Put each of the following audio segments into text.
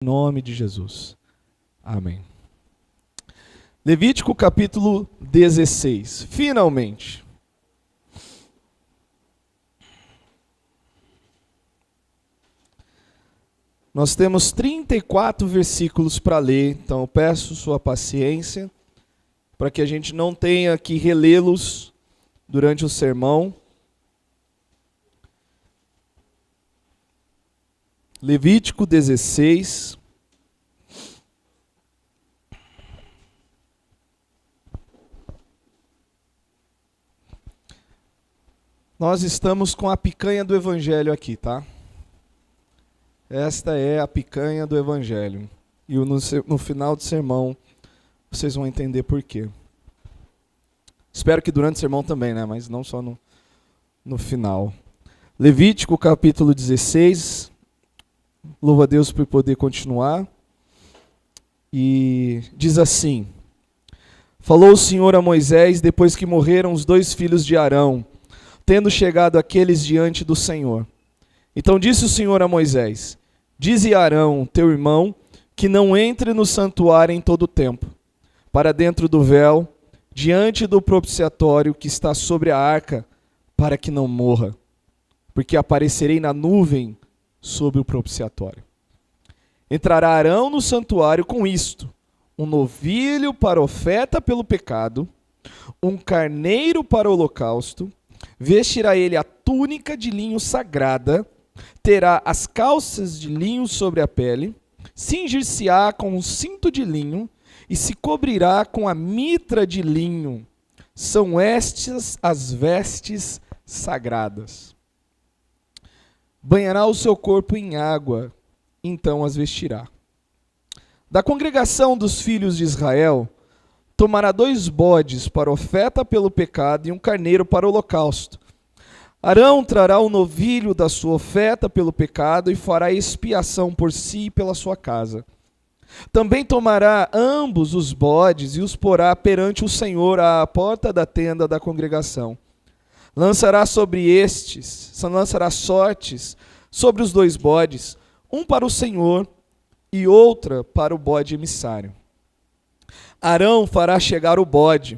Em nome de Jesus. Amém. Levítico capítulo 16. Finalmente. Nós temos 34 versículos para ler, então eu peço sua paciência para que a gente não tenha que relê-los durante o sermão. Levítico 16. Nós estamos com a picanha do Evangelho aqui, tá? Esta é a picanha do Evangelho. E no final do sermão, vocês vão entender por quê. Espero que durante o sermão também, né? Mas não só no final. Levítico capítulo 16. Louvo a Deus por poder continuar. E diz assim: Falou o Senhor a Moisés depois que morreram os 2 filhos de Arão, tendo chegado aqueles diante do Senhor. Então disse o Senhor a Moisés: Dize a Arão, teu irmão, que não entre no santuário em todo o tempo, para dentro do véu, diante do propiciatório que está sobre a arca, para que não morra, porque aparecerei na nuvem sobre o propiciatório. Entrará Arão no santuário com isto: um novilho para oferta pelo pecado, um carneiro para o holocausto. Vestirá ele a túnica de linho sagrada, terá as calças de linho sobre a pele, cingir-se-á com um cinto de linho e se cobrirá com a mitra de linho. São estas as vestes sagradas. Banhará o seu corpo em água, então as vestirá. Da congregação dos filhos de Israel, tomará 2 bodes para oferta pelo pecado e um carneiro para o holocausto. Arão trará o novilho da sua oferta pelo pecado e fará expiação por si e pela sua casa. Também tomará ambos os bodes e os porá perante o Senhor à porta da tenda da congregação. Lançará sortes sobre os 2 bodes, um para o Senhor e outra para o bode emissário. Arão fará chegar o bode,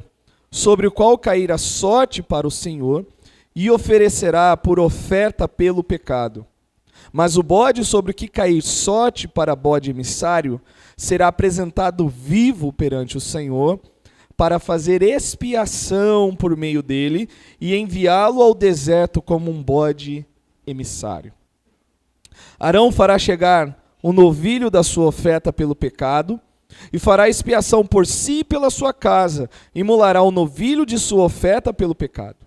sobre o qual cair a sorte para o Senhor, e oferecerá por oferta pelo pecado. Mas o bode sobre o que cair sorte para bode emissário será apresentado vivo perante o Senhor, para fazer expiação por meio dele e enviá-lo ao deserto como um bode emissário. Arão fará chegar o novilho da sua oferta pelo pecado, e fará expiação por si e pela sua casa, imolará o novilho de sua oferta pelo pecado.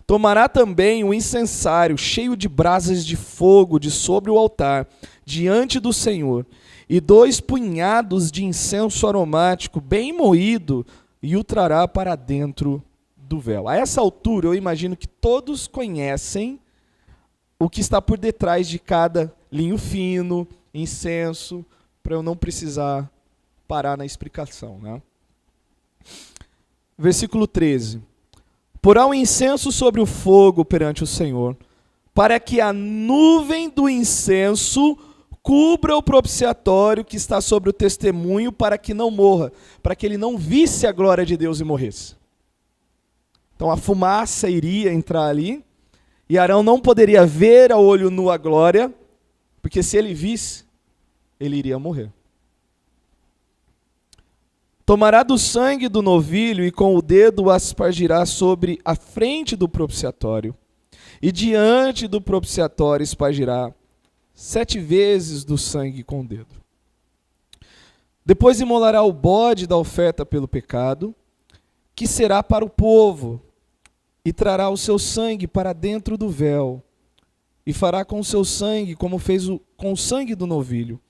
Tomará também o incensário cheio de brasas de fogo de sobre o altar, diante do Senhor, e 2 punhados de incenso aromático bem moído, e o trará para dentro do véu. A essa altura, eu imagino que todos conhecem o que está por detrás de cada linho fino, incenso, para eu não precisar parar na explicação, né? Versículo 13. Porá o incenso sobre o fogo perante o Senhor, para que a nuvem do incenso cubra o propiciatório que está sobre o testemunho, para que não morra, para que ele não visse a glória de Deus e morresse. Então a fumaça iria entrar ali, e Arão não poderia ver a olho nu a glória, porque se ele visse, ele iria morrer. Tomará do sangue do novilho e com o dedo o aspergirá sobre a frente do propiciatório. E diante do propiciatório aspergirá 7 vezes do sangue com o dedo. Depois imolará o bode da oferta pelo pecado, que será para o povo, e trará o seu sangue para dentro do véu. E fará com o seu sangue como fez com o sangue do novilho.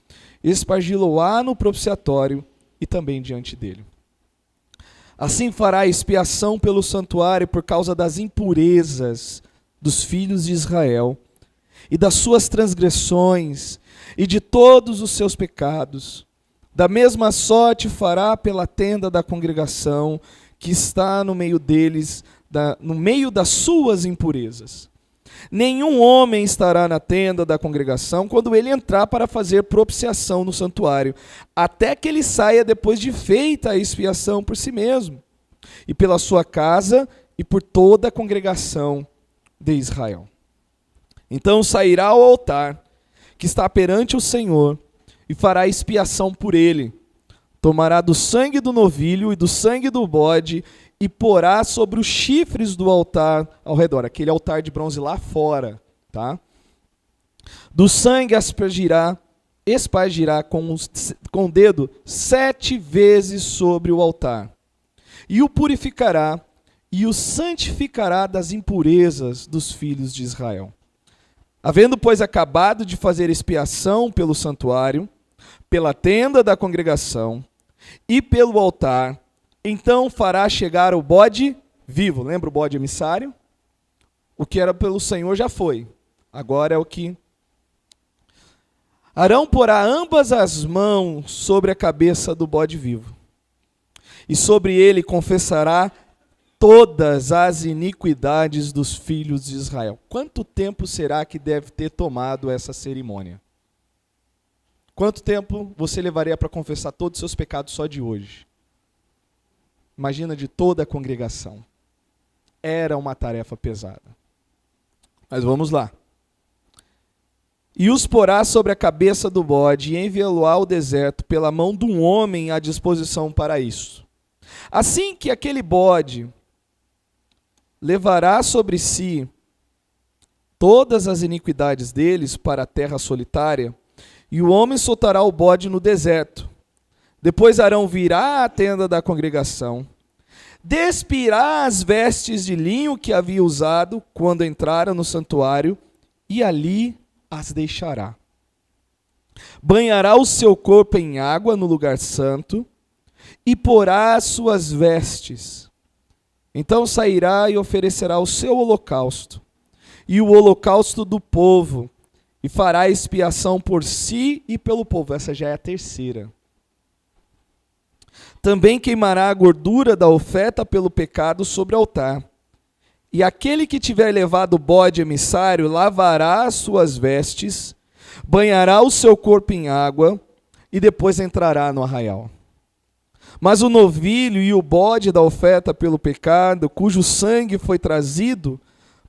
Espargi-lo-á no propiciatório, e também diante dele. Assim fará expiação pelo santuário por causa das impurezas dos filhos de Israel, e das suas transgressões, e de todos os seus pecados. Da mesma sorte fará pela tenda da congregação, que está no meio deles, no meio das suas impurezas. Nenhum homem estará na tenda da congregação quando ele entrar para fazer propiciação no santuário, até que ele saia depois de feita a expiação por si mesmo, e pela sua casa, e por toda a congregação de Israel. Então sairá ao altar, que está perante o Senhor, e fará expiação por ele. Tomará do sangue do novilho e do sangue do bode, e porá sobre os chifres do altar ao redor, aquele altar de bronze lá fora, tá? Do sangue espargirá com o dedo 7 vezes sobre o altar, e o purificará, e o santificará das impurezas dos filhos de Israel. Havendo, pois, acabado de fazer expiação pelo santuário, pela tenda da congregação e pelo altar, então fará chegar o bode vivo. Lembra o bode emissário? O que era pelo Senhor já foi. Agora é o que... Arão porá ambas as mãos sobre a cabeça do bode vivo, e sobre ele confessará todas as iniquidades dos filhos de Israel. Quanto tempo será que deve ter tomado essa cerimônia? Quanto tempo você levaria para confessar todos os seus pecados só de hoje? Imagina de toda a congregação. Era uma tarefa pesada. Mas vamos lá. E os porá sobre a cabeça do bode e enviá-lo ao deserto pela mão de um homem à disposição para isso. Assim que aquele bode levará sobre si todas as iniquidades deles para a terra solitária, e o homem soltará o bode no deserto. Depois Arão virá à tenda da congregação, despirá as vestes de linho que havia usado quando entrara no santuário, e ali as deixará. Banhará o seu corpo em água no lugar santo, e porá as suas vestes. Então sairá e oferecerá o seu holocausto, e o holocausto do povo, e fará expiação por si e pelo povo. Essa já é a terceira. Também queimará a gordura da oferta pelo pecado sobre o altar. E aquele que tiver levado o bode emissário lavará as suas vestes, banhará o seu corpo em água, e depois entrará no arraial. Mas o novilho e o bode da oferta pelo pecado, cujo sangue foi trazido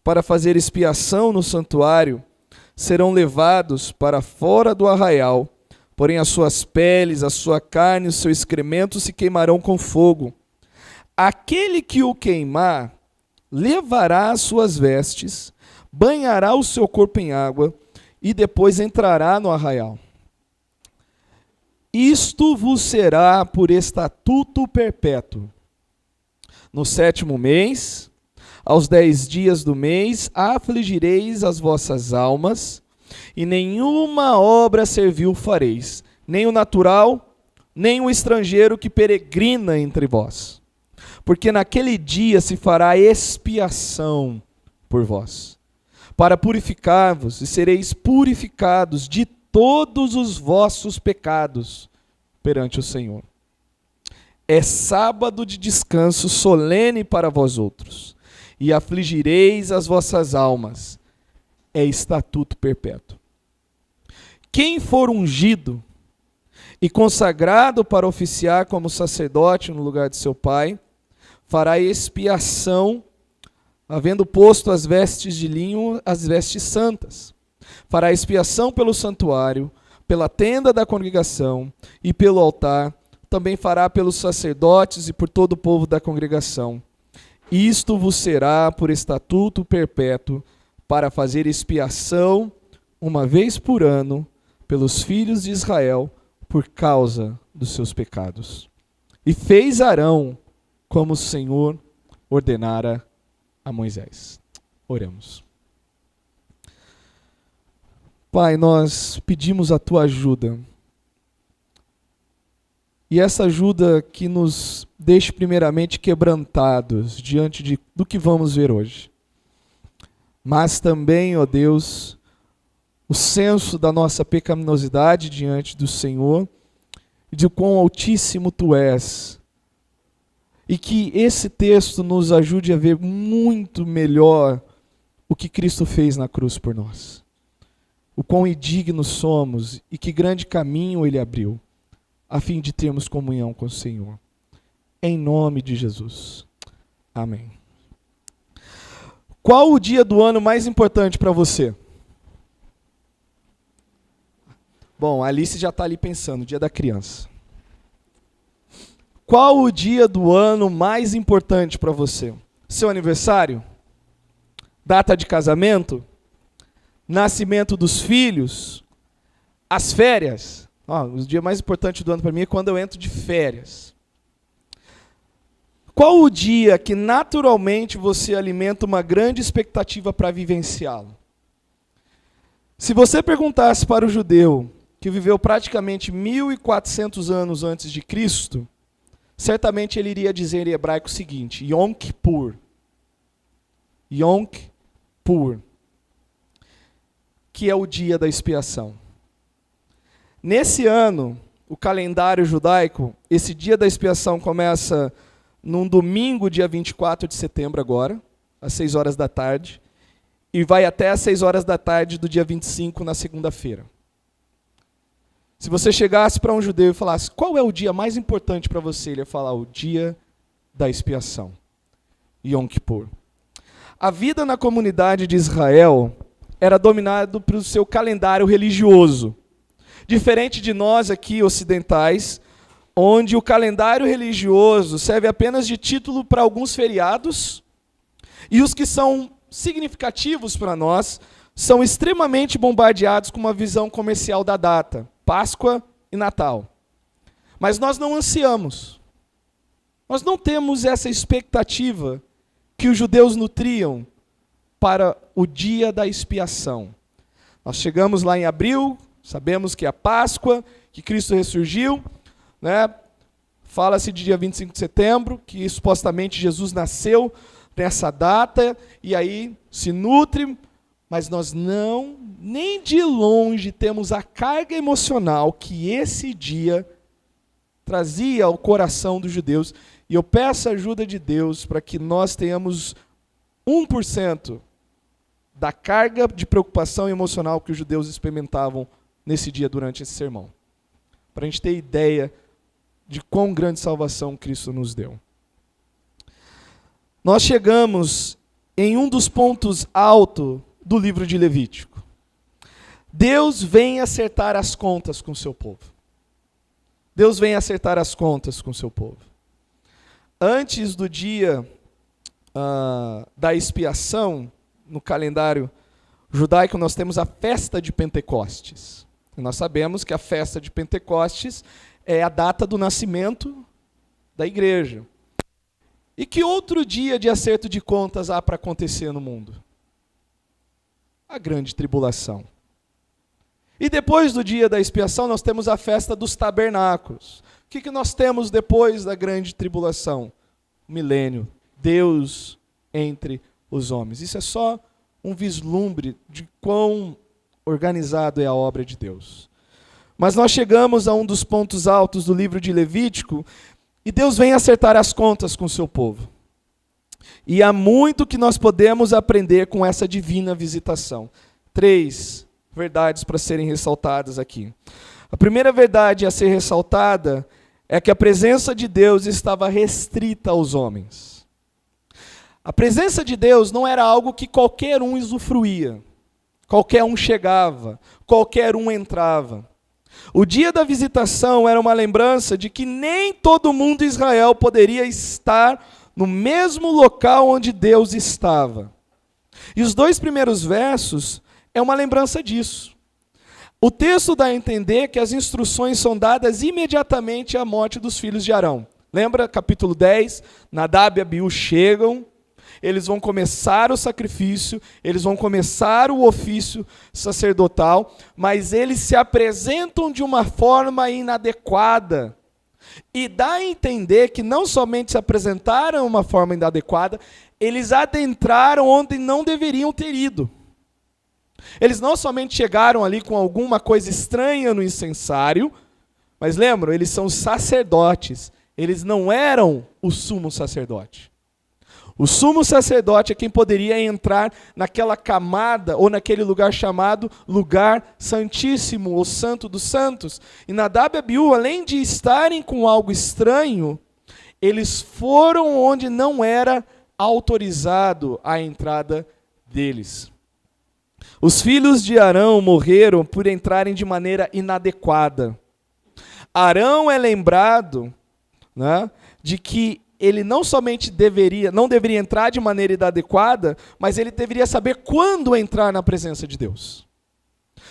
para fazer expiação no santuário, serão levados para fora do arraial, porém as suas peles, a sua carne e o seu excremento se queimarão com fogo. Aquele que o queimar levará as suas vestes, banhará o seu corpo em água e depois entrará no arraial. Isto vos será por estatuto perpétuo. No 7º mês, aos 10 dias do mês, afligireis as vossas almas, e nenhuma obra servil fareis, nem o natural, nem o estrangeiro que peregrina entre vós. Porque naquele dia se fará expiação por vós, para purificar-vos, e sereis purificados de todos os vossos pecados perante o Senhor. É sábado de descanso solene para vós outros, e afligireis as vossas almas. É estatuto perpétuo. Quem for ungido e consagrado para oficiar como sacerdote no lugar de seu pai, fará expiação, havendo posto as vestes de linho, as vestes santas. Fará expiação pelo santuário, pela tenda da congregação e pelo altar. Também fará pelos sacerdotes e por todo o povo da congregação. Isto vos será por estatuto perpétuo, para fazer expiação uma vez por ano pelos filhos de Israel por causa dos seus pecados. E fez Arão como o Senhor ordenara a Moisés. Oremos. Pai, nós pedimos a tua ajuda. E essa ajuda que nos deixe primeiramente quebrantados diante do que vamos ver hoje. Mas também, ó Deus, o senso da nossa pecaminosidade diante do Senhor, e de quão altíssimo tu és. E que esse texto nos ajude a ver muito melhor o que Cristo fez na cruz por nós. O quão indignos somos e que grande caminho Ele abriu, a fim de termos comunhão com o Senhor. Em nome de Jesus. Amém. Qual o dia do ano mais importante para você? Bom, a Alice já está ali pensando, dia da criança. Qual o dia do ano mais importante para você? Seu aniversário? Data de casamento? Nascimento dos filhos? As férias? O dia mais importante do ano para mim é quando eu entro de férias. Qual o dia que naturalmente você alimenta uma grande expectativa para vivenciá-lo? Se você perguntasse para o judeu, que viveu praticamente 1.400 anos antes de Cristo, certamente ele iria dizer em hebraico o seguinte: Yom Kippur. Yom Kippur, que é o dia da expiação. Nesse ano, o calendário judaico, esse dia da expiação começa num domingo, dia 24 de setembro agora, às 6 horas da tarde, e vai até às 6 horas da tarde do dia 25, na segunda-feira. Se você chegasse para um judeu e falasse, qual é o dia mais importante para você? Ele ia falar, o dia da expiação, Yom Kippur. A vida na comunidade de Israel era dominada pelo seu calendário religioso. Diferente de nós aqui, ocidentais, onde o calendário religioso serve apenas de título para alguns feriados, e os que são significativos para nós são extremamente bombardeados com uma visão comercial da data, Páscoa e Natal. Mas nós não ansiamos. Nós não temos essa expectativa que os judeus nutriam para o dia da expiação. Nós chegamos lá em abril, sabemos que é a Páscoa, que Cristo ressurgiu, né? Fala-se de dia 25 de setembro, que supostamente Jesus nasceu nessa data, e aí se nutre, mas nós não, nem de longe, temos a carga emocional que esse dia trazia ao coração dos judeus. E eu peço a ajuda de Deus para que nós tenhamos 1% da carga de preocupação emocional que os judeus experimentavam nesse dia durante esse sermão. Para a gente ter ideia de quão grande salvação Cristo nos deu. Nós chegamos em um dos pontos altos do livro de Levítico. Deus vem acertar as contas com o seu povo. Deus vem acertar as contas com o seu povo. Antes do dia da expiação, no calendário judaico, nós temos a festa de Pentecostes. E nós sabemos que a festa de Pentecostes é a data do nascimento da igreja. E que outro dia de acerto de contas há para acontecer no mundo? A grande tribulação. E depois do dia da expiação, nós temos a festa dos tabernáculos. O que nós temos depois da grande tribulação? O milênio. Deus entre os homens. Isso é só um vislumbre de quão organizado é a obra de Deus. Mas nós chegamos a um dos pontos altos do livro de Levítico, e Deus vem acertar as contas com o seu povo. E há muito que nós podemos aprender com essa divina visitação. 3 verdades para serem ressaltadas aqui. A primeira verdade a ser ressaltada é que a presença de Deus estava restrita aos homens. A presença de Deus não era algo que qualquer um usufruía, qualquer um chegava, qualquer um entrava. O dia da visitação era uma lembrança de que nem todo mundo em Israel poderia estar no mesmo local onde Deus estava. E os 2 primeiros versos é uma lembrança disso. O texto dá a entender que as instruções são dadas imediatamente à morte dos filhos de Arão. Lembra, capítulo 10, Nadab e Abiú chegam, eles vão começar o sacrifício, eles vão começar o ofício sacerdotal, mas eles se apresentam de uma forma inadequada. E dá a entender que não somente se apresentaram de uma forma inadequada, eles adentraram onde não deveriam ter ido. Eles não somente chegaram ali com alguma coisa estranha no incensário, mas lembram, eles são sacerdotes, eles não eram o sumo sacerdote. O sumo sacerdote é quem poderia entrar naquela camada ou naquele lugar chamado lugar santíssimo, ou santo dos santos. E Nadab e Abiú, além de estarem com algo estranho, eles foram onde não era autorizado a entrada deles. Os filhos de Arão morreram por entrarem de maneira inadequada. Arão é lembrado, né, de que ele não somente não deveria entrar de maneira inadequada, mas ele deveria saber quando entrar na presença de Deus.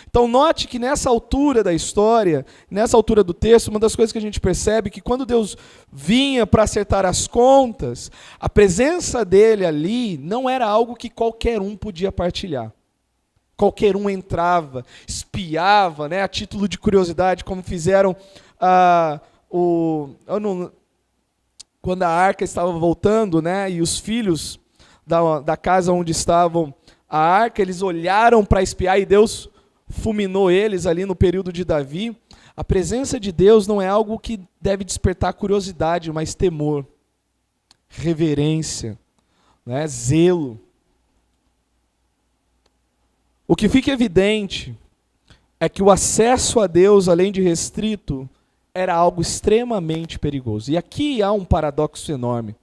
Então note que nessa altura da história, nessa altura do texto, uma das coisas que a gente percebe é que quando Deus vinha para acertar as contas, a presença dele ali não era algo que qualquer um podia partilhar. Qualquer um entrava, espiava, né, a título de curiosidade, como fizeram quando a arca estava voltando, né, e os filhos da casa onde estavam a arca, eles olharam para espiar e Deus fulminou eles ali no período de Davi. A presença de Deus não é algo que deve despertar curiosidade, mas temor, reverência, né, zelo. O que fica evidente é que o acesso a Deus, além de restrito, era algo extremamente perigoso. E aqui há um paradoxo enorme.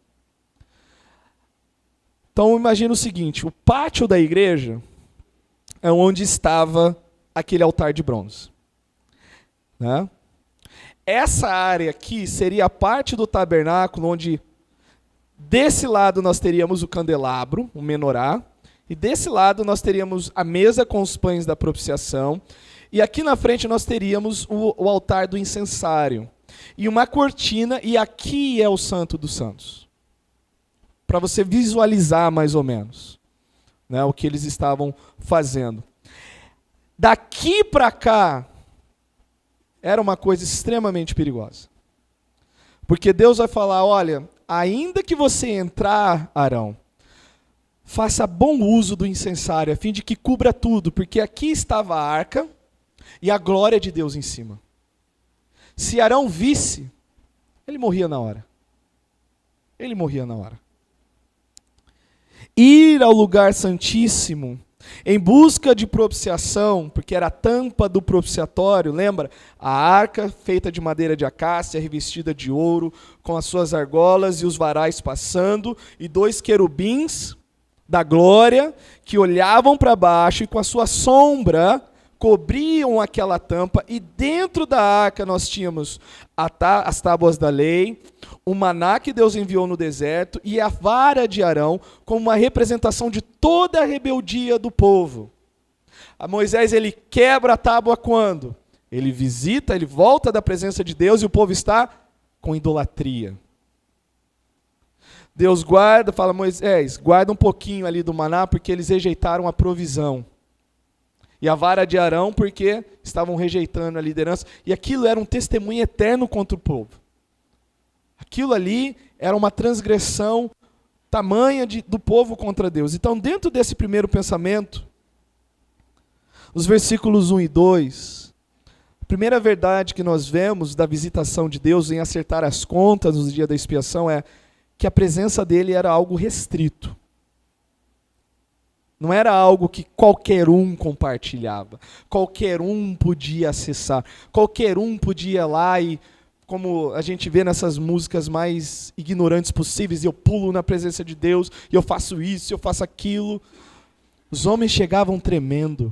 Então imagina o seguinte, o pátio da igreja é onde estava aquele altar de bronze, né? Essa área aqui seria a parte do tabernáculo onde desse lado nós teríamos o candelabro, o menorá, e desse lado nós teríamos a mesa com os pães da propiciação, e aqui na frente nós teríamos o altar do incensário, e uma cortina, e aqui é o Santo dos Santos. Para você visualizar mais ou menos, né, o que eles estavam fazendo. Daqui para cá, era uma coisa extremamente perigosa. Porque Deus vai falar, olha, ainda que você entrar, Arão, faça bom uso do incensário, a fim de que cubra tudo, porque aqui estava a arca e a glória de Deus em cima. Se Arão visse, ele morria na hora. Ele morria na hora. Ir ao lugar santíssimo, em busca de propiciação, porque era a tampa do propiciatório, lembra? A arca feita de madeira de acácia, revestida de ouro, com as suas argolas e os varais passando, e 2 querubins da glória, que olhavam para baixo e com a sua sombra cobriam aquela tampa, e dentro da arca nós tínhamos as tábuas da lei, o maná que Deus enviou no deserto e a vara de Arão, como uma representação de toda a rebeldia do povo. A Moisés, ele quebra a tábua quando? Ele visita, ele volta da presença de Deus e o povo está com idolatria. Deus guarda, fala, Moisés, guarda um pouquinho ali do maná, porque eles rejeitaram a provisão. E a vara de Arão, porque estavam rejeitando a liderança. E aquilo era um testemunho eterno contra o povo. Aquilo ali era uma transgressão tamanha do povo contra Deus. Então, dentro desse primeiro pensamento, os versículos 1 e 2, a primeira verdade que nós vemos da visitação de Deus em acertar as contas no dia da expiação é que a presença dele era algo restrito. Não era algo que qualquer um compartilhava, qualquer um podia acessar, qualquer um podia ir lá e, como a gente vê nessas músicas mais ignorantes possíveis, eu pulo na presença de Deus, e eu faço isso, eu faço aquilo. Os homens chegavam tremendo.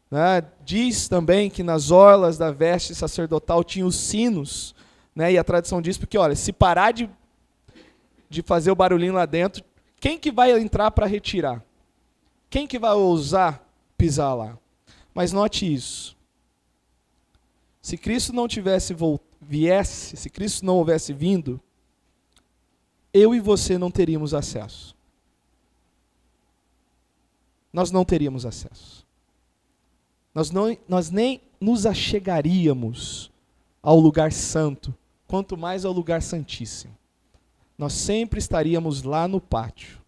Né? Diz também que nas orlas da veste sacerdotal tinha os sinos, né? E a tradição diz porque, olha, se parar de fazer o barulhinho lá dentro, quem que vai entrar para retirar? Quem que vai ousar pisar lá? Mas note isso. Se Cristo não viesse, se Cristo não houvesse vindo, eu e você não teríamos acesso. Nós não teríamos acesso. Nós nem nos achegaríamos ao lugar santo, quanto mais ao lugar santíssimo. Nós sempre estaríamos lá no pátio,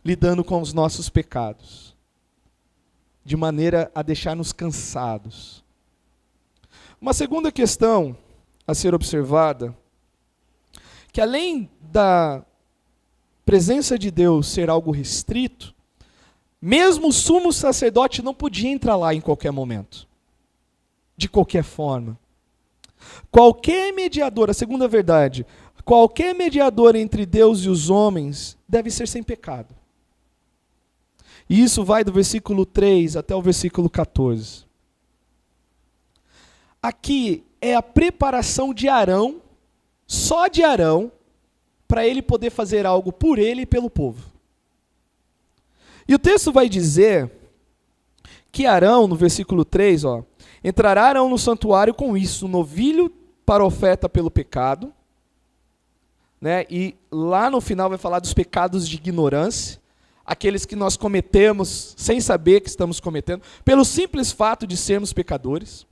lidando com os nossos pecados, de maneira a deixar-nos cansados. Uma segunda questão a ser observada, que além da presença de Deus ser algo restrito, mesmo o sumo sacerdote não podia entrar lá em qualquer momento, de qualquer forma. Qualquer mediador, a segunda verdade, qualquer mediador entre Deus e os homens deve ser sem pecado. E isso vai do versículo 3 até o versículo 14. Aqui é a preparação de Arão, só de Arão, para ele poder fazer algo por ele e pelo povo. E o texto vai dizer que Arão, no versículo 3, entrará Arão no santuário com isso, um novilho para oferta pelo pecado, né? E lá no final vai falar dos pecados de ignorância, aqueles que nós cometemos sem saber que estamos cometendo, pelo simples fato de sermos pecadores.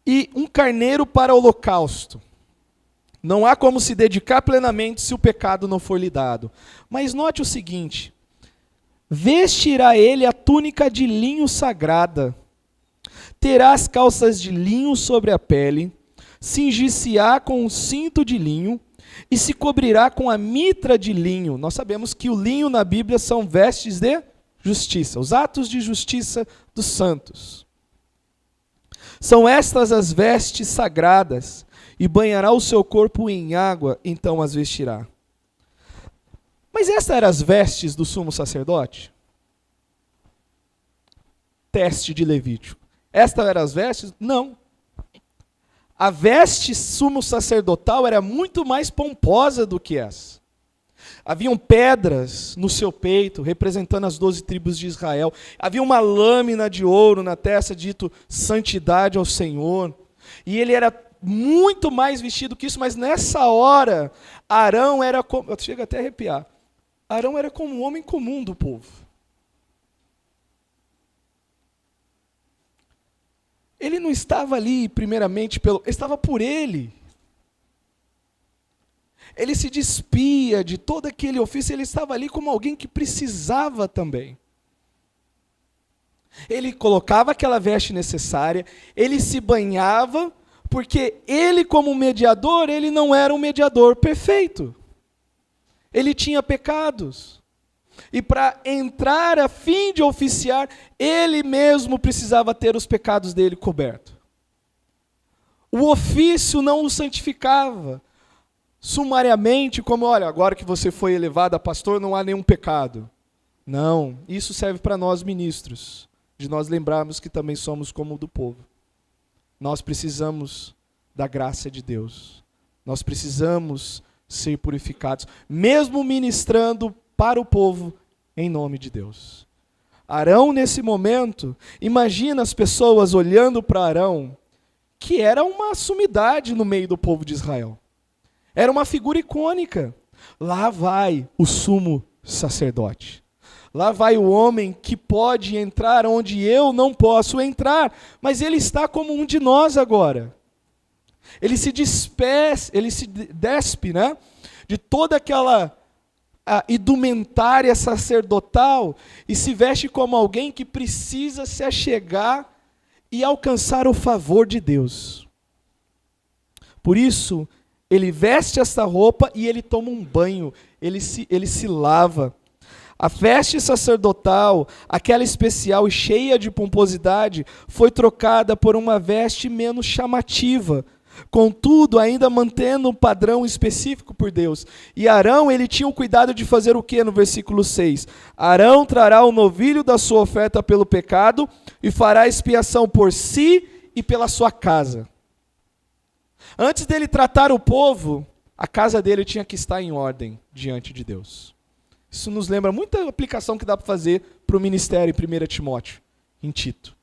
E um carneiro para holocausto. Não há como se dedicar plenamente se o pecado não for lhe dado. Mas note o seguinte: vestirá ele a túnica de linho sagrada, terá as calças de linho sobre a pele, cingir-se-á com um cinto de linho e se cobrirá com a mitra de linho. Nós sabemos que o linho na Bíblia são vestes de justiça, os atos de justiça dos santos. São estas as vestes sagradas, e banhará o seu corpo em água, então as vestirá. Mas estas eram as vestes do sumo sacerdote? Teste de Levítico. Estas eram as vestes? Não. A veste sumo sacerdotal era muito mais pomposa do que essa. Haviam pedras no seu peito, representando as 12 tribos de Israel. Havia uma lâmina de ouro na testa, dito santidade ao Senhor. E ele era muito mais vestido que isso, mas nessa hora, Arão era como... Eu chego até a arrepiar. Arão era como um homem comum do povo. Ele não estava ali, primeiramente, estava por ele. Ele se despia de todo aquele ofício, ele estava ali como alguém que precisava também. Ele colocava aquela veste necessária, ele se banhava, porque ele, como mediador, ele não era um mediador perfeito. Ele tinha pecados. E para entrar a fim de oficiar, ele mesmo precisava ter os pecados dele cobertos. O ofício não o santificava sumariamente, como, olha, agora que você foi elevado a pastor, não há nenhum pecado. Não, isso serve para nós ministros, de nós lembrarmos que também somos como o do povo. Nós precisamos da graça de Deus. Nós precisamos ser purificados, mesmo ministrando para o povo em nome de Deus. Arão, nesse momento, imagina as pessoas olhando para Arão, que era uma sumidade no meio do povo de Israel. Era uma figura icônica. Lá vai o sumo sacerdote. Lá vai o homem que pode entrar onde eu não posso entrar, mas ele está como um de nós agora. Ele se despe, né, de toda aquela indumentária sacerdotal e se veste como alguém que precisa se achegar e alcançar o favor de Deus. Por isso, ele veste essa roupa e ele toma um banho, ele se lava. A veste sacerdotal, aquela especial e cheia de pomposidade, foi trocada por uma veste menos chamativa, contudo, ainda mantendo um padrão específico por Deus. E Arão, ele tinha o cuidado de fazer o que no versículo 6? Arão trará o novilho da sua oferta pelo pecado e fará expiação por si e pela sua casa. Antes dele tratar o povo, a casa dele tinha que estar em ordem diante de Deus. Isso nos lembra muita aplicação que dá para fazer para o ministério em 1 Timóteo, em Tito.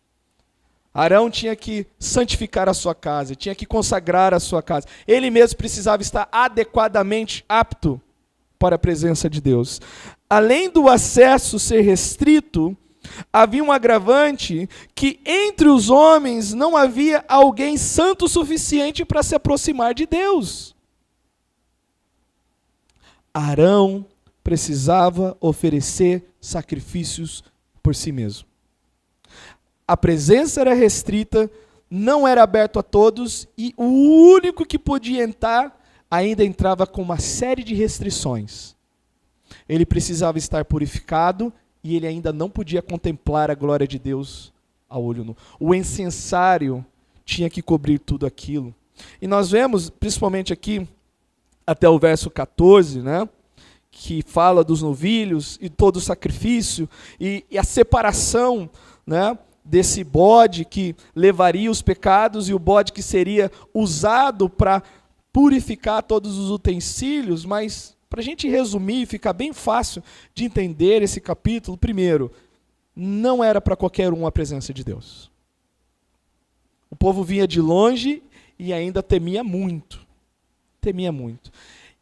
Arão tinha que santificar a sua casa, tinha que consagrar a sua casa. Ele mesmo precisava estar adequadamente apto para a presença de Deus. Além do acesso ser restrito, havia um agravante que entre os homens não havia alguém santo o suficiente para se aproximar de Deus. Arão precisava oferecer sacrifícios por si mesmo. A presença era restrita, não era aberto a todos, e o único que podia entrar ainda entrava com uma série de restrições. Ele precisava estar purificado e ele ainda não podia contemplar a glória de Deus a olho nu. O incensário tinha que cobrir tudo aquilo. E nós vemos, principalmente aqui, até o verso 14, né, que fala dos novilhos e todo o sacrifício e a separação, né, desse bode que levaria os pecados e o bode que seria usado para purificar todos os utensílios. Mas, para a gente resumir, ficar bem fácil de entender esse capítulo, primeiro, não era para qualquer um a presença de Deus. O povo vinha de longe e ainda temia muito. Temia muito.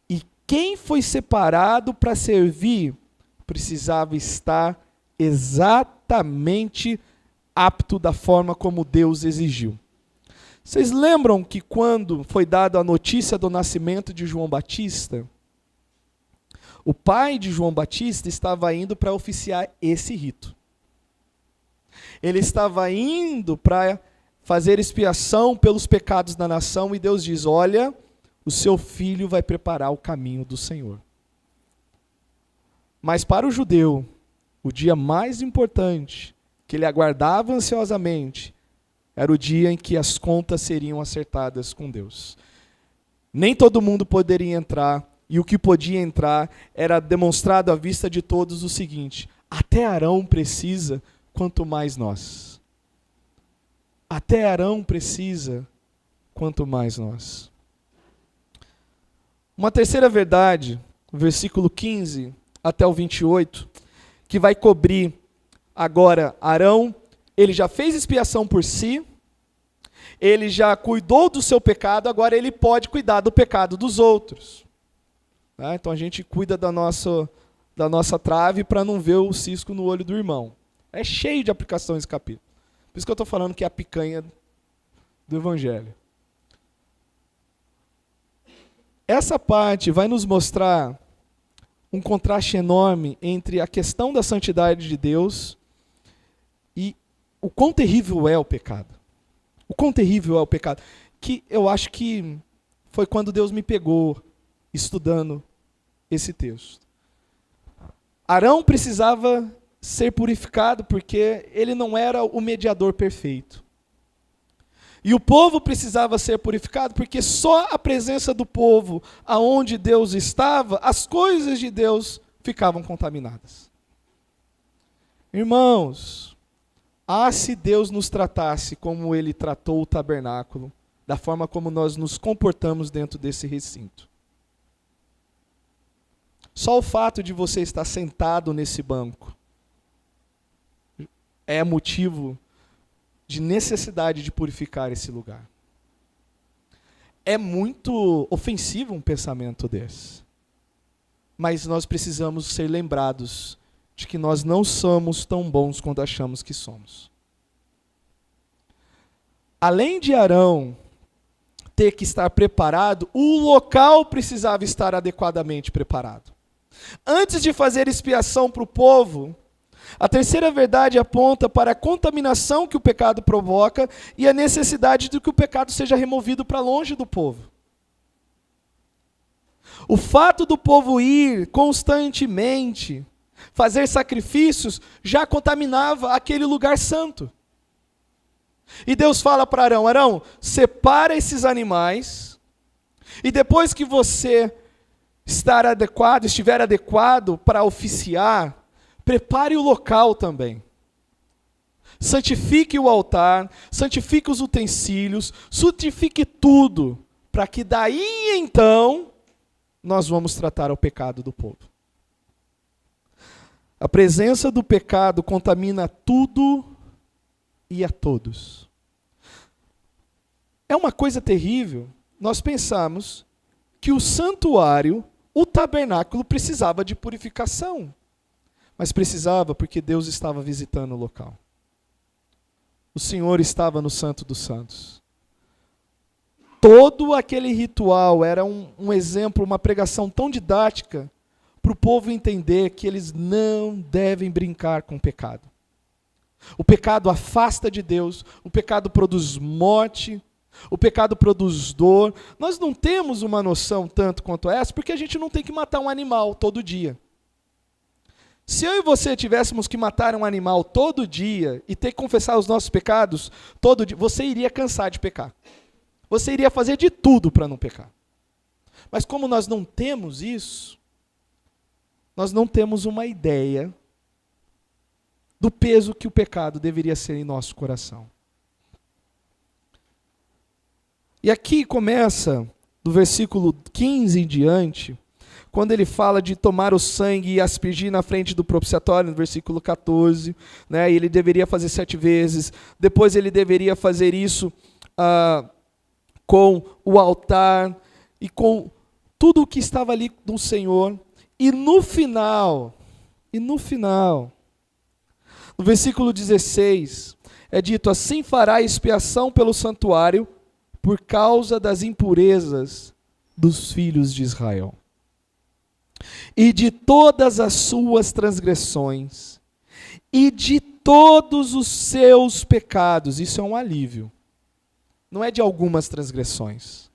E quem foi separado para servir precisava estar exatamente apto da forma como Deus exigiu. Vocês lembram que quando foi dada a notícia do nascimento de João Batista, o pai de João Batista estava indo para oficiar esse rito. Ele estava indo para fazer expiação pelos pecados da nação, e Deus diz: olha, o seu filho vai preparar o caminho do Senhor. Mas para o judeu, o dia mais importante, que ele aguardava ansiosamente, era o dia em que as contas seriam acertadas com Deus. Nem todo mundo poderia entrar, e o que podia entrar era demonstrado à vista de todos o seguinte: até Arão precisa, quanto mais nós. Até Arão precisa, quanto mais nós. Uma terceira verdade, versículo 15 até o 28, que vai cobrir agora Arão. Ele já fez expiação por si, ele já cuidou do seu pecado, agora ele pode cuidar do pecado dos outros. Então a gente cuida da nossa trave para não ver o cisco no olho do irmão. É cheio de aplicação esse capítulo. Por isso que eu estou falando que é a picanha do Evangelho. Essa parte vai nos mostrar um contraste enorme entre a questão da santidade de Deus e o quão terrível é o pecado. O quão terrível é o pecado. Que eu acho que foi quando Deus me pegou estudando esse texto. Arão precisava ser purificado porque ele não era o mediador perfeito. E o povo precisava ser purificado porque só a presença do povo aonde Deus estava, as coisas de Deus ficavam contaminadas. Irmãos, se Deus nos tratasse como Ele tratou o tabernáculo, da forma como nós nos comportamos dentro desse recinto. Só o fato de você estar sentado nesse banco é motivo de necessidade de purificar esse lugar. É muito ofensivo um pensamento desse. Mas nós precisamos ser lembrados de que nós não somos tão bons quanto achamos que somos. Além de Arão ter que estar preparado, o local precisava estar adequadamente preparado. Antes de fazer expiação para o povo, a terceira verdade aponta para a contaminação que o pecado provoca e a necessidade de que o pecado seja removido para longe do povo. O fato do povo ir constantemente fazer sacrifícios já contaminava aquele lugar santo. E Deus fala para Arão: Arão, separa esses animais, e depois que você estiver adequado para oficiar, prepare o local também. Santifique o altar, santifique os utensílios, santifique tudo, para que daí então nós vamos tratar o pecado do povo. A presença do pecado contamina tudo e a todos. É uma coisa terrível nós pensarmos que o santuário, o tabernáculo, precisava de purificação. Mas precisava porque Deus estava visitando o local. O Senhor estava no Santo dos Santos. Todo aquele ritual era um exemplo, uma pregação tão didática para o povo entender que eles não devem brincar com o pecado. O pecado afasta de Deus, o pecado produz morte, O pecado produz dor. Nós não temos uma noção tanto quanto essa, porque a gente não tem que matar um animal todo dia. Se eu e você tivéssemos que matar um animal todo dia e ter que confessar os nossos pecados todo dia, você iria cansar de pecar. Você iria fazer de tudo para não pecar. Mas como nós não temos isso, nós não temos uma ideia do peso que o pecado deveria ser em nosso coração. E aqui começa, do versículo 15 em diante, quando ele fala de tomar o sangue e aspergir na frente do propiciatório, no versículo 14, né, e ele deveria fazer 7 vezes, depois ele deveria fazer isso com o altar e com tudo o que estava ali do Senhor, e no final, no versículo 16, é dito: assim fará expiação pelo santuário, por causa das impurezas dos filhos de Israel, e de todas as suas transgressões, e de todos os seus pecados. Isso é um alívio. Não é de algumas transgressões.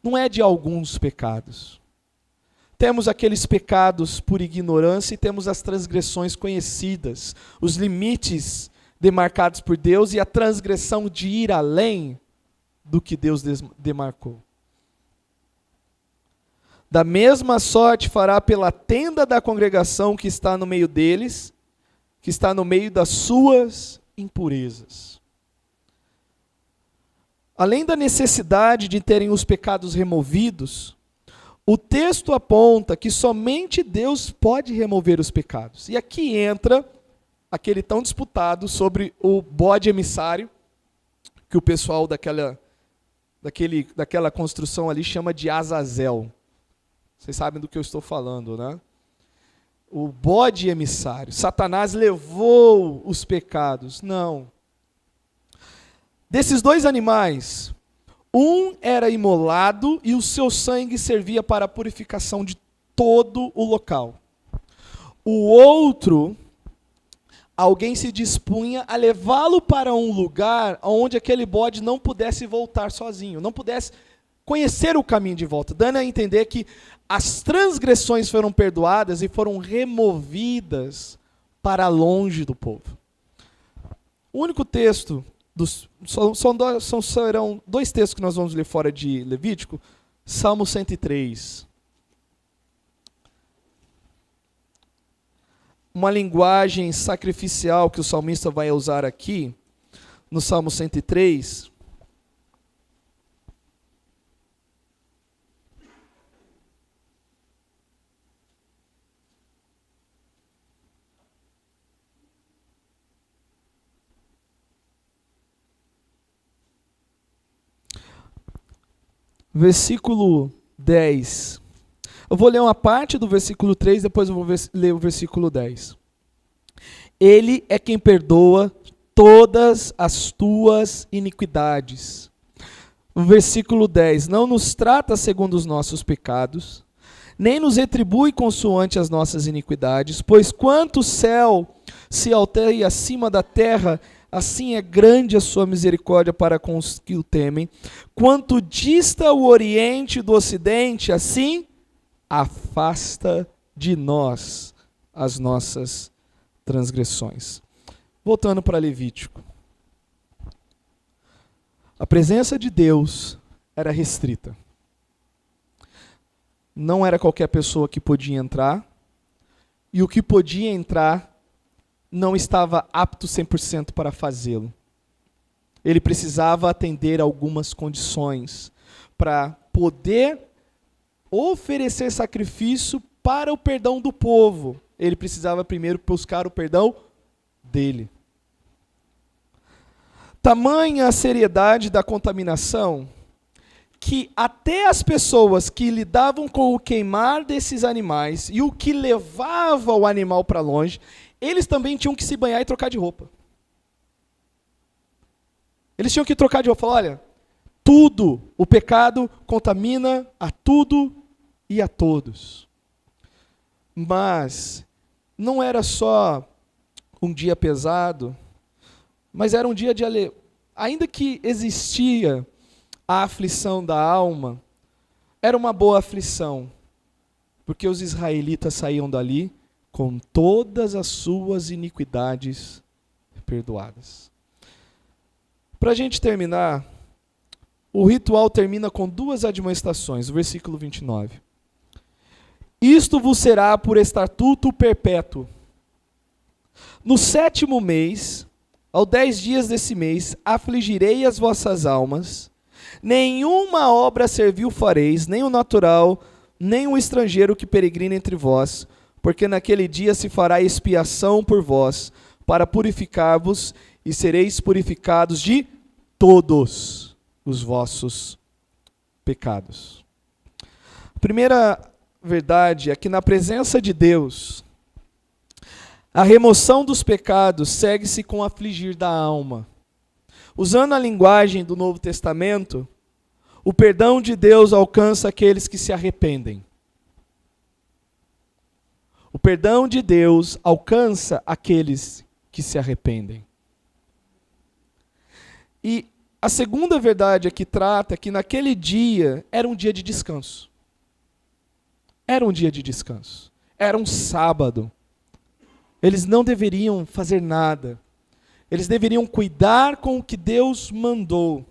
Não é de alguns pecados. Temos aqueles pecados por ignorância e temos as transgressões conhecidas, os limites demarcados por Deus e a transgressão de ir além do que Deus demarcou. Da mesma sorte fará pela tenda da congregação que está no meio deles, que está no meio das suas impurezas. Além da necessidade de terem os pecados removidos, o texto aponta que somente Deus pode remover os pecados. E aqui entra aquele tão disputado sobre o bode emissário, que o pessoal daquela construção ali chama de Azazel. Vocês sabem do que eu estou falando, né? O bode emissário. Satanás levou os pecados. Não. Desses 2 animais, um era imolado e o seu sangue servia para a purificação de todo o local. O outro, alguém se dispunha a levá-lo para um lugar onde aquele bode não pudesse voltar sozinho, não pudesse conhecer o caminho de volta, dando a entender que as transgressões foram perdoadas e foram removidas para longe do povo. O único texto, serão 2 textos que nós vamos ler fora de Levítico, Salmo 103. Uma linguagem sacrificial que o salmista vai usar aqui, no Salmo 103. Versículo 10. Eu vou ler uma parte do versículo 3, depois eu vou ler o versículo 10. Ele é quem perdoa todas as tuas iniquidades. O versículo 10. Não nos trata segundo os nossos pecados, nem nos retribui consoante as nossas iniquidades, pois quanto o céu se alteia acima da terra, assim é grande a sua misericórdia para com os que o temem. Quanto dista o oriente do ocidente, assim afasta de nós as nossas transgressões. Voltando para Levítico. A presença de Deus era restrita. Não era qualquer pessoa que podia entrar, e o que podia entrar não estava apto 100% para fazê-lo. Ele precisava atender algumas condições para poder oferecer sacrifício para o perdão do povo. Ele precisava primeiro buscar o perdão dele. Tamanha a seriedade da contaminação que até as pessoas que lidavam com o queimar desses animais e o que levava o animal para longe, eles também tinham que se banhar e trocar de roupa. Eles tinham que trocar de roupa. Falar, olha, tudo, o pecado contamina a tudo e a todos. Mas não era só um dia pesado, mas era um dia ainda que existia a aflição da alma, era uma boa aflição, porque os israelitas saíam dali com todas as suas iniquidades perdoadas. Para a gente terminar, o ritual termina com duas admoestações, o versículo 29. Isto vos será por estatuto perpétuo. No 7º mês, aos 10 dias desse mês, afligirei as vossas almas, nenhuma obra servil fareis, nem o natural, nem o estrangeiro que peregrina entre vós, porque naquele dia se fará expiação por vós, para purificar-vos, e sereis purificados de todos os vossos pecados. A primeira verdade é que na presença de Deus, a remoção dos pecados segue-se com o afligir da alma. Usando a linguagem do Novo Testamento, o perdão de Deus alcança aqueles que se arrependem. O perdão de Deus alcança aqueles que se arrependem. E a segunda verdade aqui trata que naquele dia era um dia de descanso. Era um dia de descanso. Era um sábado. Eles não deveriam fazer nada. Eles deveriam cuidar com o que Deus mandou.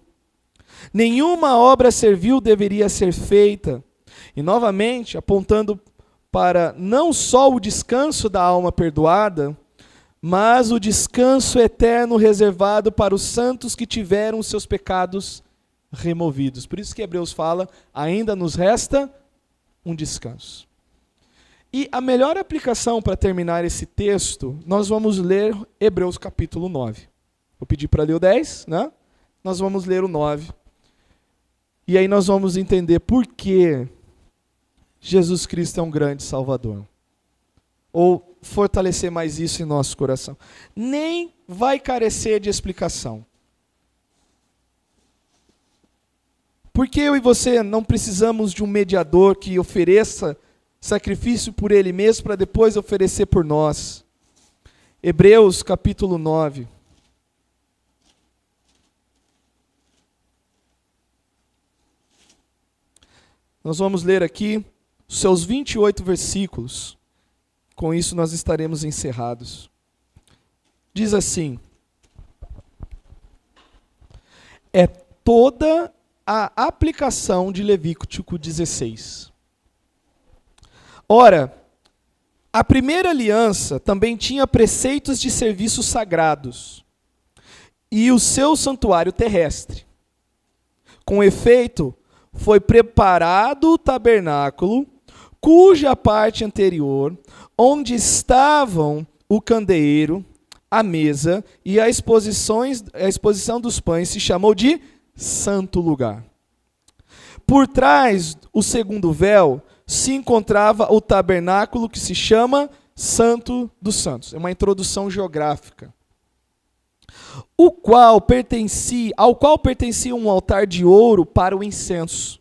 Nenhuma obra servil deveria ser feita. E novamente, apontando para não só o descanso da alma perdoada, mas o descanso eterno reservado para os santos que tiveram seus pecados removidos. Por isso que Hebreus fala, ainda nos resta um descanso. E a melhor aplicação para terminar esse texto, nós vamos ler Hebreus capítulo 9. Vou pedir para ler o 10, né? Nós vamos ler o 9. E aí nós vamos entender por que Jesus Cristo é um grande Salvador. Ou fortalecer mais isso em nosso coração. Nem vai carecer de explicação. Porque eu e você não precisamos de um mediador que ofereça sacrifício por ele mesmo para depois oferecer por nós. Hebreus capítulo 9. Nós vamos ler aqui os seus 28 versículos. Com isso nós estaremos encerrados. Diz assim: é toda a aplicação de Levítico 16. Ora, a primeira aliança também tinha preceitos de serviços sagrados e o seu santuário terrestre. Com efeito, foi preparado o tabernáculo, cuja parte anterior, onde estavam o candeeiro, a mesa e a exposição dos pães, se chamou de santo lugar. Por trás, o segundo véu, se encontrava o tabernáculo que se chama Santo dos Santos. É uma introdução geográfica. Ao qual pertencia um altar de ouro para o incenso.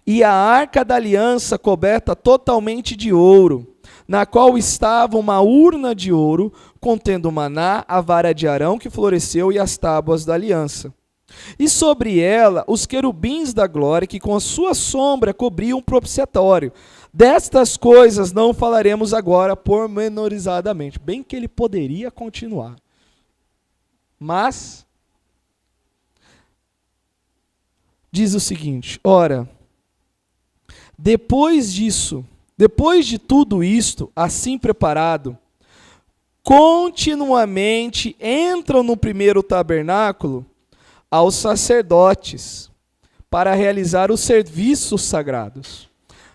E a arca da aliança coberta totalmente de ouro, na qual estava uma urna de ouro, contendo o maná, a vara de Arão que floresceu e as tábuas da aliança. E sobre ela os querubins da glória, que com a sua sombra cobriam o propiciatório. Destas coisas não falaremos agora pormenorizadamente. Bem que ele poderia continuar. Mas diz o seguinte: ora, depois de tudo isto, assim preparado, continuamente entram no primeiro tabernáculo aos sacerdotes para realizar os serviços sagrados.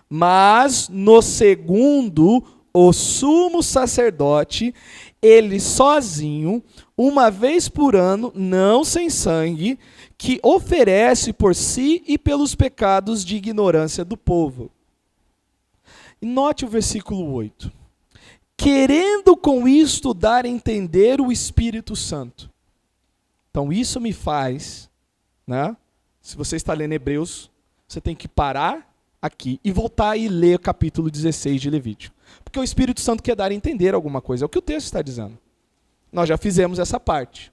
Mas no segundo, o sumo sacerdote, ele sozinho, uma vez por ano, não sem sangue, que oferece por si e pelos pecados de ignorância do povo. E note o versículo 8. Querendo com isto dar a entender o Espírito Santo. Então isso me faz, né? Se você está lendo Hebreus, você tem que parar aqui e voltar e ler o capítulo 16 de Levítico. Porque o Espírito Santo quer dar a entender alguma coisa, é o que o texto está dizendo. Nós já fizemos essa parte.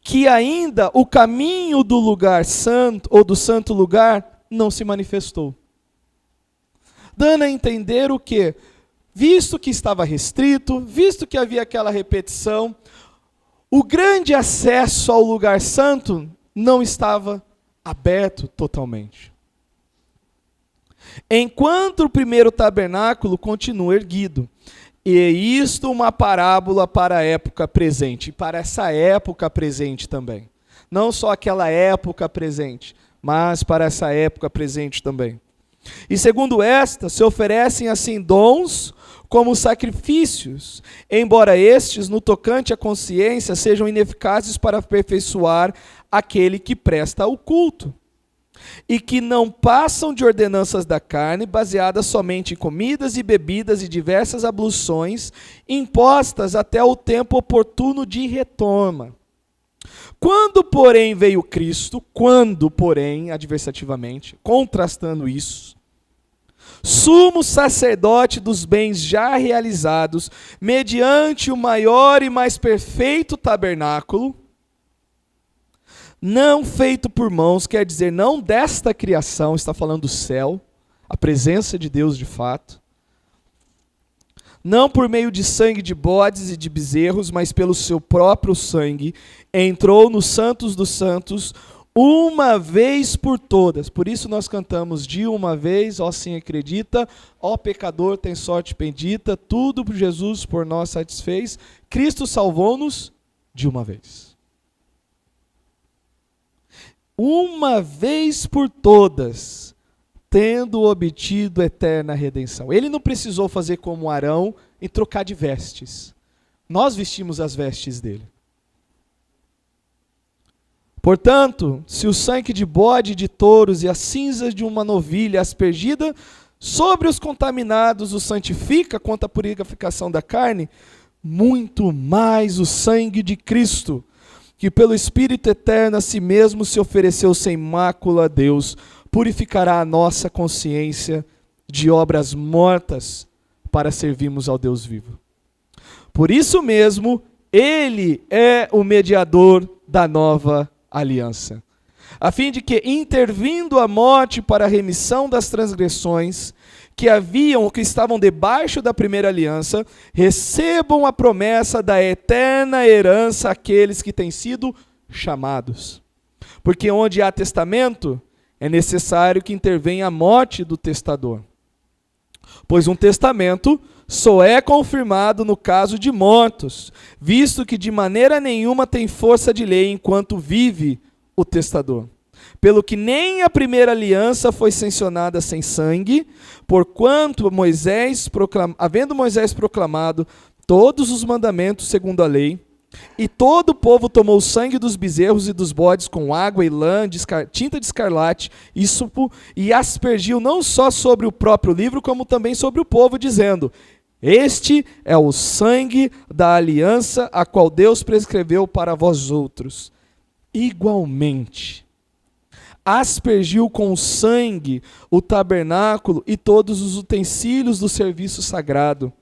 que ainda o caminho do lugar santo, ou do santo lugar, não se manifestou. Dando a entender o quê? Visto que estava restrito, visto que havia aquela repetição, o grande acesso ao lugar santo não estava aberto totalmente. Enquanto o primeiro tabernáculo continua erguido. E isto uma parábola para a época presente, para essa época presente também. Não só aquela época presente, mas para essa época presente também. E segundo esta, se oferecem assim dons como sacrifícios, embora estes, no tocante à consciência, sejam ineficazes para aperfeiçoar aquele que presta o culto, e que não passam de ordenanças da carne, baseadas somente em comidas e bebidas e diversas abluções, impostas até o tempo oportuno de retoma. Quando, porém, veio Cristo, adversativamente, contrastando isso, sumo sacerdote dos bens já realizados, mediante o maior e mais perfeito tabernáculo, não feito por mãos, quer dizer, não desta criação, está falando do céu, a presença de Deus de fato, não por meio de sangue de bodes e de bezerros, mas pelo seu próprio sangue, entrou nos santos dos santos, uma vez por todas. Por isso nós cantamos de uma vez, ó sim acredita, ó pecador tem sorte bendita, tudo por Jesus por nós satisfez, Cristo salvou-nos de uma vez. Uma vez por todas, tendo obtido eterna redenção. Ele não precisou fazer como Arão e trocar de vestes. Nós vestimos as vestes dele. Portanto, se o sangue de bode e de touros e as cinzas de uma novilha aspergida sobre os contaminados o santifica quanto à purificação da carne, muito mais o sangue de Cristo, que pelo Espírito eterno a si mesmo se ofereceu sem mácula a Deus, purificará a nossa consciência de obras mortas para servirmos ao Deus vivo. Por isso mesmo, ele é o mediador da nova aliança, a fim de que, intervindo a morte para a remissão das transgressões que haviam ou que estavam debaixo da primeira aliança, recebam a promessa da eterna herança aqueles que têm sido chamados. Porque onde há testamento, é necessário que intervenha a morte do testador. Pois um testamento só é confirmado no caso de mortos, visto que de maneira nenhuma tem força de lei enquanto vive o testador. Pelo que nem a primeira aliança foi sancionada sem sangue, porquanto havendo Moisés proclamado todos os mandamentos segundo a lei, e todo o povo tomou o sangue dos bezerros e dos bodes com água e lã, tinta de escarlate, ísopo, e aspergiu não só sobre o próprio livro, como também sobre o povo, dizendo: este é o sangue da aliança, a qual Deus prescreveu para vós outros. Igualmente, aspergiu com sangue o tabernáculo e todos os utensílios do serviço sagrado.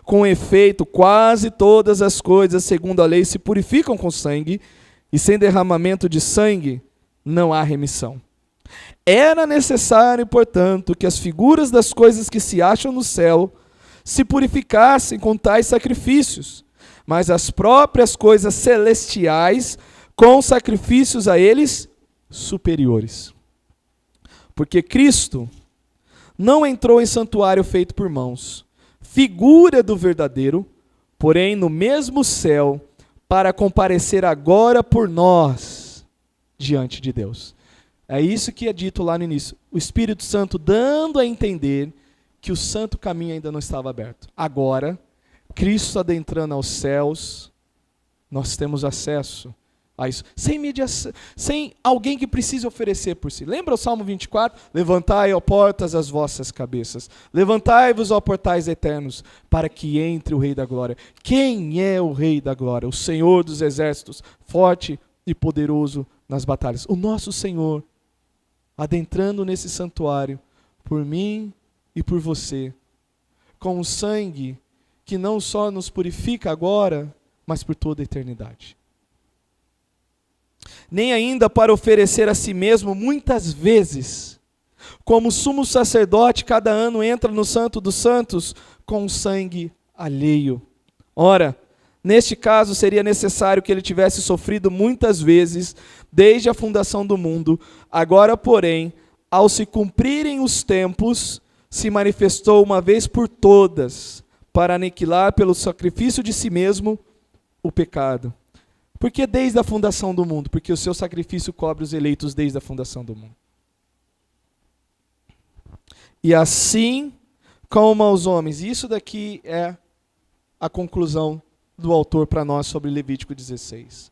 Com efeito, quase todas as coisas, segundo a lei, se purificam com sangue, e sem derramamento de sangue não há remissão. Era necessário, portanto, que as figuras das coisas que se acham no céu se purificassem com tais sacrifícios, mas as próprias coisas celestiais com sacrifícios a eles superiores. Porque Cristo não entrou em santuário feito por mãos, figura do verdadeiro, porém no mesmo céu, para comparecer agora por nós diante de Deus. É isso que é dito lá no início. O Espírito Santo dando a entender que o santo caminho ainda não estava aberto. Agora, Cristo adentrando aos céus, nós temos acesso a isso, sem mediação, sem alguém que precise oferecer por si. Lembra o Salmo 24? Levantai, ó portas, as vossas cabeças. Levantai-vos, ó portais eternos, para que entre o Rei da Glória. Quem é o Rei da Glória? O Senhor dos exércitos, forte e poderoso nas batalhas. O nosso Senhor, adentrando nesse santuário, por mim e por você, com o sangue que não só nos purifica agora, mas por toda a eternidade. nem ainda para oferecer a si mesmo muitas vezes. Como sumo sacerdote, cada ano entra no Santo dos Santos com sangue alheio. Ora, neste caso seria necessário que ele tivesse sofrido muitas vezes, desde a fundação do mundo. Agora, porém, ao se cumprirem os tempos, se manifestou uma vez por todas, para aniquilar pelo sacrifício de si mesmo o pecado. Por que desde a fundação do mundo? Porque o seu sacrifício cobre os eleitos desde a fundação do mundo. E assim como aos homens. Isso daqui é a conclusão do autor para nós sobre Levítico 16.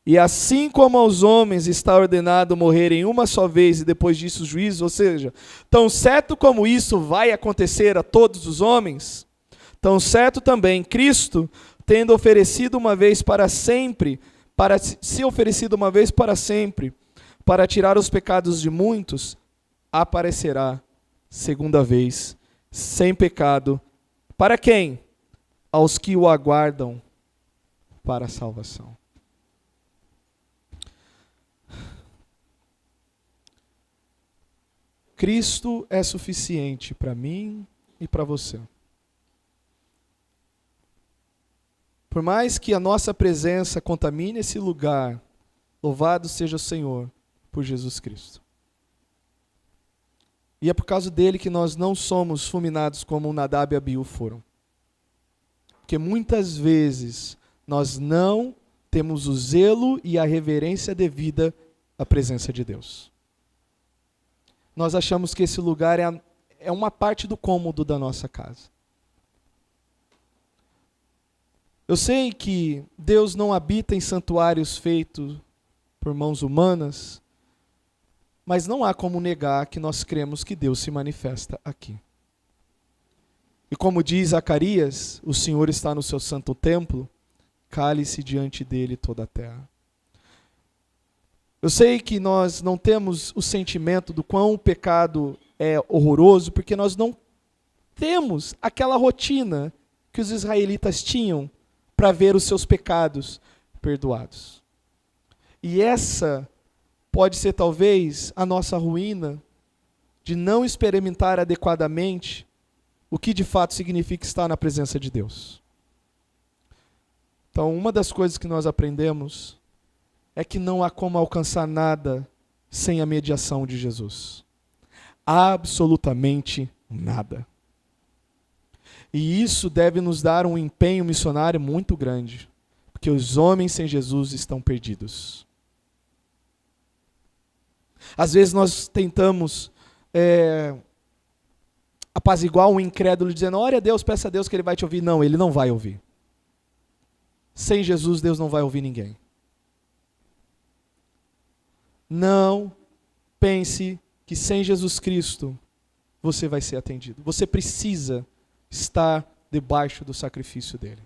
E assim como aos homens está ordenado morrerem uma só vez e depois disso o juízo, ou seja, tão certo como isso vai acontecer a todos os homens, tão certo também Cristo, tendo oferecido uma vez para sempre, para se oferecido uma vez para sempre, para tirar os pecados de muitos, aparecerá segunda vez, sem pecado. Para quem? Aos que o aguardam para a salvação. Cristo é suficiente para mim e para você. Por mais que a nossa presença contamine esse lugar, louvado seja o Senhor por Jesus Cristo. E é por causa dele que nós não somos fulminados como Nadab e Abiú foram. Porque muitas vezes nós não temos o zelo e a reverência devida à presença de Deus. Nós achamos que esse lugar é uma parte do cômodo da nossa casa. Eu sei que Deus não habita em santuários feitos por mãos humanas, mas não há como negar que nós cremos que Deus se manifesta aqui. E como diz Zacarias, o Senhor está no seu santo templo, cale-se diante dele toda a terra. Eu sei que nós não temos o sentimento do quão o pecado é horroroso, porque nós não temos aquela rotina que os israelitas tinham para ver os seus pecados perdoados. E essa pode ser talvez a nossa ruína de não experimentar adequadamente o que de fato significa estar na presença de Deus. Então, uma das coisas que nós aprendemos é que não há como alcançar nada sem a mediação de Jesus. Absolutamente nada. E isso deve nos dar um empenho missionário muito grande, porque os homens sem Jesus estão perdidos. Às vezes nós tentamos apaziguar um incrédulo dizendo, ore a Deus, peça a Deus que ele vai te ouvir. Não, ele não vai ouvir. Sem Jesus, Deus não vai ouvir ninguém. Não pense que sem Jesus Cristo você vai ser atendido. Você precisa estar debaixo do sacrifício dele.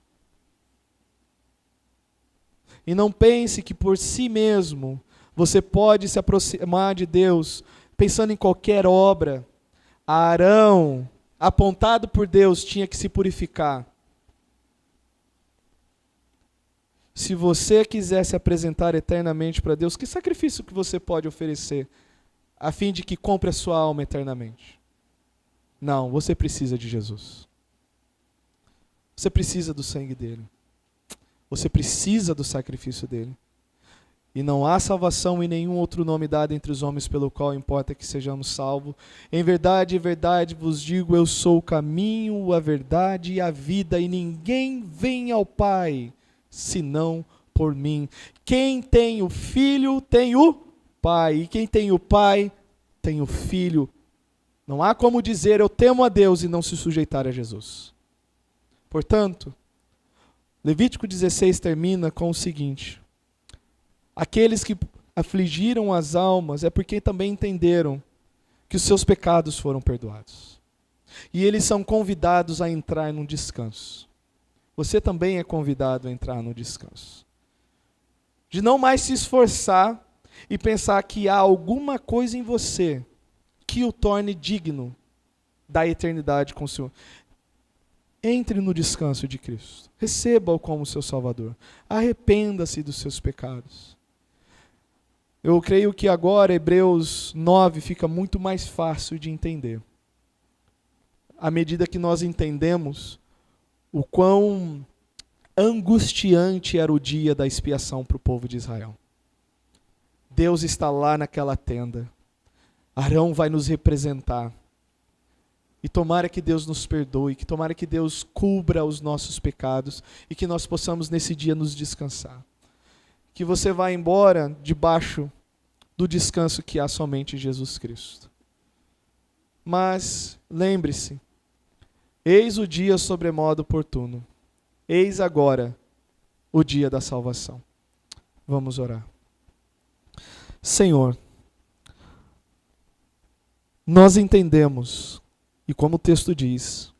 E não pense que por si mesmo você pode se aproximar de Deus pensando em qualquer obra. Arão, apontado por Deus, tinha que se purificar. Se você quiser se apresentar eternamente para Deus, que sacrifício que você pode oferecer a fim de que compre a sua alma eternamente? Não, você precisa de Jesus. Você precisa do sangue dele. Você precisa do sacrifício dele. E não há salvação em nenhum outro nome dado entre os homens pelo qual importa que sejamos salvos. Em verdade vos digo, eu sou o caminho, a verdade e a vida, e ninguém vem ao Pai senão por mim. Quem tem o Filho tem o Pai, e quem tem o Pai tem o Filho. Não há como dizer eu temo a Deus e não se sujeitar a Jesus. Portanto, Levítico 16 termina com o seguinte: aqueles que afligiram as almas é porque também entenderam que os seus pecados foram perdoados. E eles são convidados a entrar no descanso. Você também é convidado a entrar no descanso. De não mais se esforçar e pensar que há alguma coisa em você que o torne digno da eternidade com o Senhor. Entre no descanso de Cristo. Receba-o como seu Salvador. Arrependa-se dos seus pecados. Eu creio que agora Hebreus 9 fica muito mais fácil de entender. À medida que nós entendemos o quão angustiante era o dia da expiação para o povo de Israel. Deus está lá naquela tenda. Arão vai nos representar. E tomara que Deus nos perdoe, que tomara que Deus cubra os nossos pecados e que nós possamos nesse dia nos descansar. Que você vá embora debaixo do descanso que há somente em Jesus Cristo. Mas lembre-se, eis o dia sobremodo oportuno. Eis agora o dia da salvação. Vamos orar. Senhor, nós entendemos, e como o texto diz,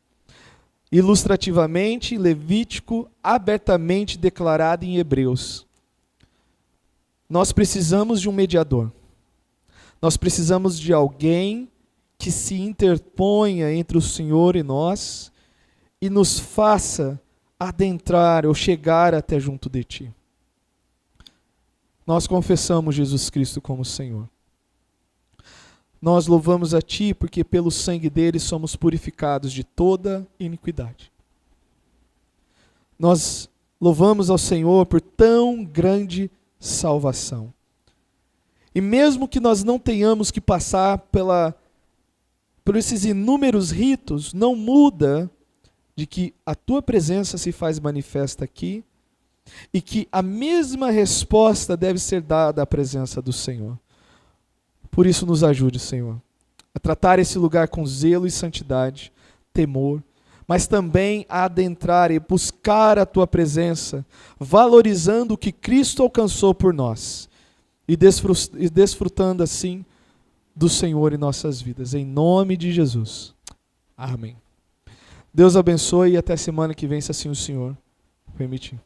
ilustrativamente, Levítico, abertamente declarado em Hebreus, nós precisamos de um mediador. Nós precisamos de alguém que se interponha entre o Senhor e nós e nos faça adentrar ou chegar até junto de Ti. Nós confessamos Jesus Cristo como Senhor. Nós louvamos a Ti porque pelo sangue dele somos purificados de toda iniquidade. Nós louvamos ao Senhor por tão grande salvação. E mesmo que nós não tenhamos que passar por esses inúmeros ritos, não muda de que a Tua presença se faz manifesta aqui e que a mesma resposta deve ser dada à presença do Senhor. Por isso nos ajude, Senhor, a tratar esse lugar com zelo e santidade, temor, mas também a adentrar e buscar a Tua presença, valorizando o que Cristo alcançou por nós e desfrutando assim do Senhor em nossas vidas. Em nome de Jesus. Amém. Deus abençoe e até semana que vem, se assim o Senhor permitir.